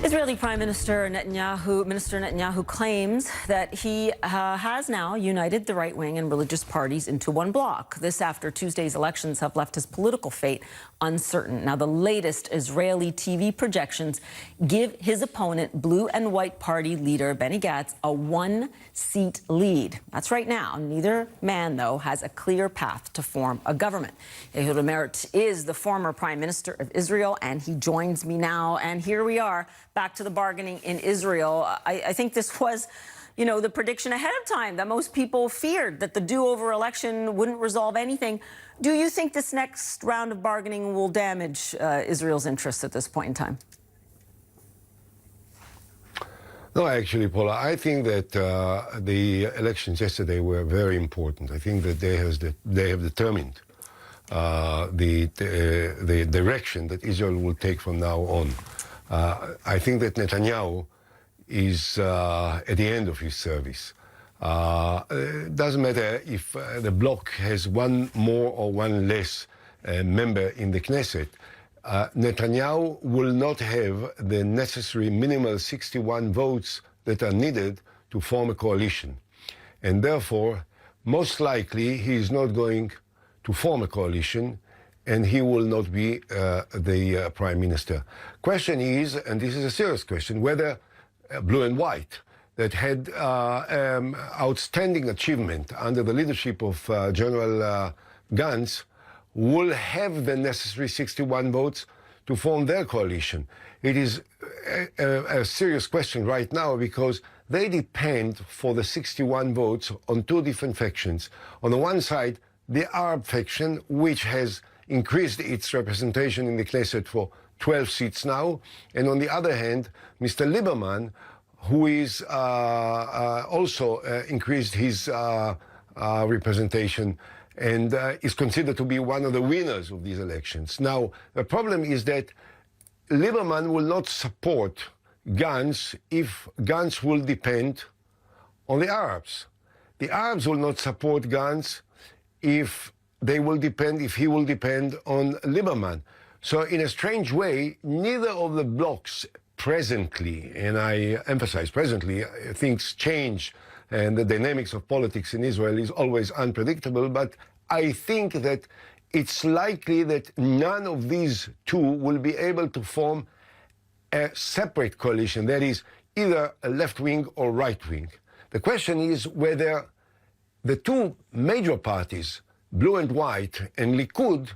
Israeli Prime Minister Netanyahu claims that he has now united the right-wing and religious parties into one bloc. This after Tuesday's elections have left his political fate uncertain. Now, the latest Israeli TV projections give his opponent, Blue and White Party leader Benny Gantz, a one-seat lead. That's right now. Neither man, though, has a clear path to form a government. Ehud Olmert is the former Prime Minister of Israel, and he joins me now. And here we are, back to the bargaining in Israel. I think this was, the prediction ahead of time that most people feared that the do-over election wouldn't resolve anything. Do you think this next round of bargaining will damage Israel's interests at this point in time? No, actually, Paula, I think that the elections yesterday were very important. I think that they have determined the direction that Israel will take from now on. I think that Netanyahu is at the end of his service. It doesn't matter if the bloc has one more or one less member in the Knesset. Netanyahu will not have the necessary minimal 61 votes that are needed to form a coalition. And therefore, most likely, he is not going to form a coalition, and he will not be the prime minister. Question is, and this is a serious question, whether Blue and White, that had outstanding achievement under the leadership of General Gantz, will have the necessary 61 votes to form their coalition. It is a serious question right now because they depend for the 61 votes on two different factions. On the one side, the Arab faction, which has increased its representation in the Knesset for 12 seats now, and on the other hand, Mr. Lieberman, who is also increased his representation and is considered to be one of the winners of these elections. Now, the problem is that Lieberman will not support Gantz if Gantz will depend on the Arabs. The Arabs will not support Gantz if he will depend on Lieberman. So in a strange way, neither of the blocs presently, and I emphasize presently, things change and the dynamics of politics in Israel is always unpredictable, but I think that it's likely that none of these two will be able to form a separate coalition, that is, either a left-wing or right-wing. The question is whether the two major parties, Blue and White and Likud,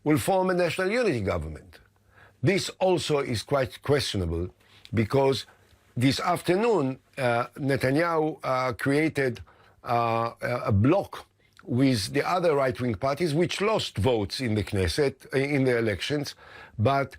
will form a national unity government. This also is quite questionable because this afternoon Netanyahu created a bloc with the other right-wing parties which lost votes in the Knesset, in the elections, but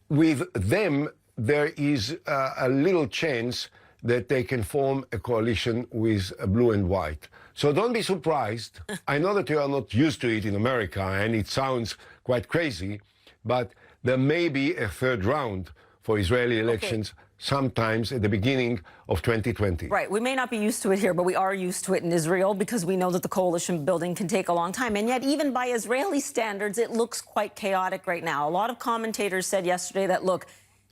with them there is a little chance that they can form a coalition with Blue and White. So don't be surprised. I know that you are not used to it in America and it sounds quite crazy, but there may be a third round for Israeli elections sometimes at the beginning of 2020. Right. We may not be used to it here, but we are used to it in Israel because we know that the coalition building can take a long time. And yet, even by Israeli standards, it looks quite chaotic right now. A lot of commentators said yesterday that, look,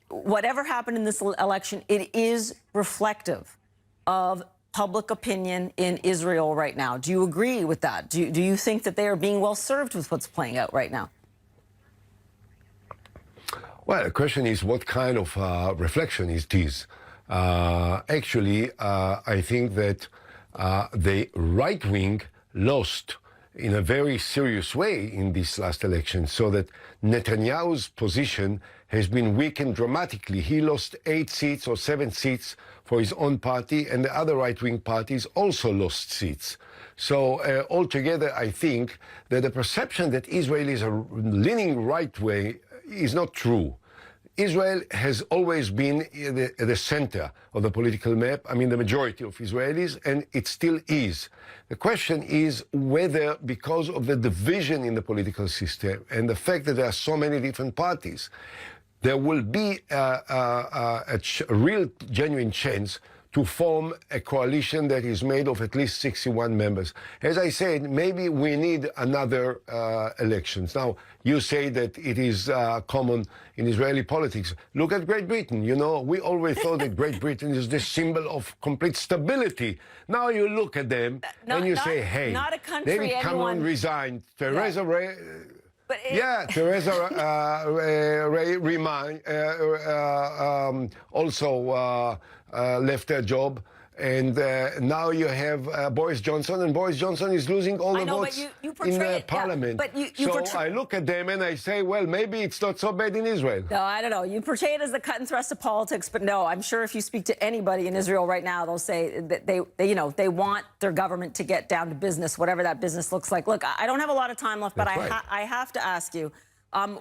whatever happened in this election, it is reflective of public opinion in Israel right now. Do you agree with that? Do you think that they are being well served with what's playing out right now? Well, the question is what kind of reflection is this? Actually, I think that the right wing lost in a very serious way in this last election, so that Netanyahu's position has been weakened dramatically. He lost 8 seats or 7 seats for his own party, and the other right-wing parties also lost seats. So altogether, I think that the perception that Israel is a leaning right way is not true. Israel has always been at the center of the political map, I mean the majority of Israelis, and it still is. The question is whether, because of the division in the political system and the fact that there are so many different parties, there will be a real, genuine chance to form a coalition that is made of at least 61 members. As I said, maybe we need another elections. Now, you say that it is common in Israeli politics. Look at Great Britain. You know, we always thought that Great Britain is the symbol of complete stability. Now you look at them and you say, hey, not a country David Cameron resigned. Theresa Theresa also left her job. And now you have Boris Johnson, and Boris Johnson is losing all the votes in Parliament. So I look at them and I say, well, maybe it's not so bad in Israel. No, I don't know. You portray it as the cut and thrust of politics, but no, I'm sure if you speak to anybody in Israel right now, they'll say that they want their government to get down to business, whatever that business looks like. Look, I don't have a lot of time left, but I have to ask you.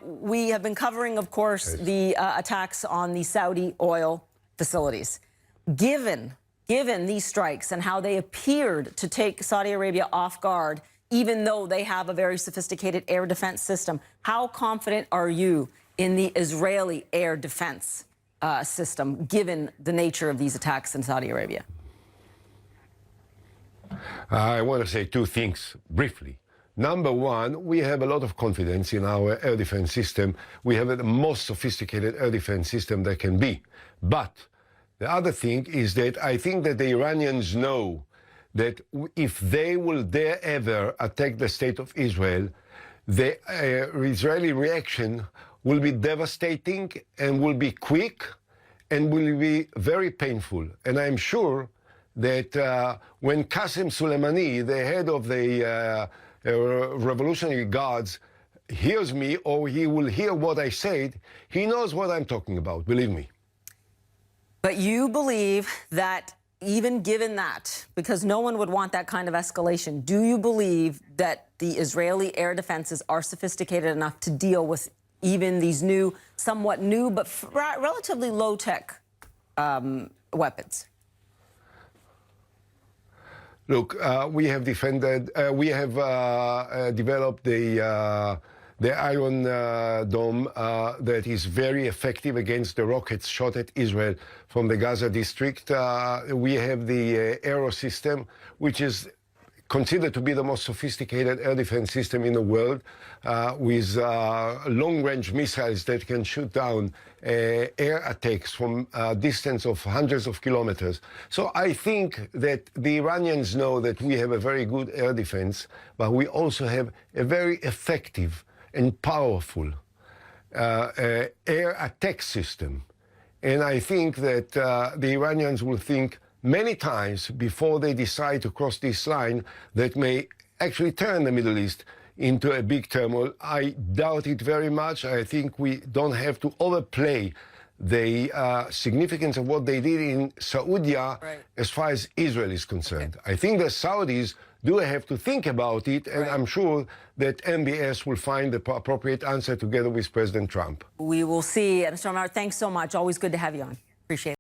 We have been covering, of course, the attacks on the Saudi oil facilities. Given these strikes and how they appeared to take Saudi Arabia off guard, even though they have a very sophisticated air defense system, how confident are you in the Israeli air defense system, given the nature of these attacks in Saudi Arabia? I want to say two things briefly. Number one, we have a lot of confidence in our air defense system. We have the most sophisticated air defense system there can be. But the other thing is that I think that the Iranians know that if they will dare ever attack the state of Israel, the Israeli reaction will be devastating and will be quick and will be very painful. And I'm sure that when Qasem Soleimani, the head of the Revolutionary Guards, hears me, or he will hear what I said, he knows what I'm talking about, believe me. But you believe that even given that, because no one would want that kind of escalation, do you believe that the Israeli air defenses are sophisticated enough to deal with even these new, somewhat new, but relatively low-tech weapons? Look, we have defended, we have developed the Iron Dome that is very effective against the rockets shot at Israel from the Gaza district. We have the Aero system, which is considered to be the most sophisticated air defense system in the world, with long-range missiles that can shoot down air attacks from a distance of hundreds of kilometers. So I think that the Iranians know that we have a very good air defense, but we also have a very effective and powerful air attack system. And I think that the Iranians will think many times before they decide to cross this line that may actually turn the Middle East into a big turmoil. I doubt it very much. I think we don't have to overplay the significance of what they did in Saudi as far as Israel is concerned. I think the Saudis do have to think about it, and I'm sure that MBS will find the appropriate answer together with President Trump. We will see. Mr. Olmert, thanks so much. Always good to have you on. Appreciate it.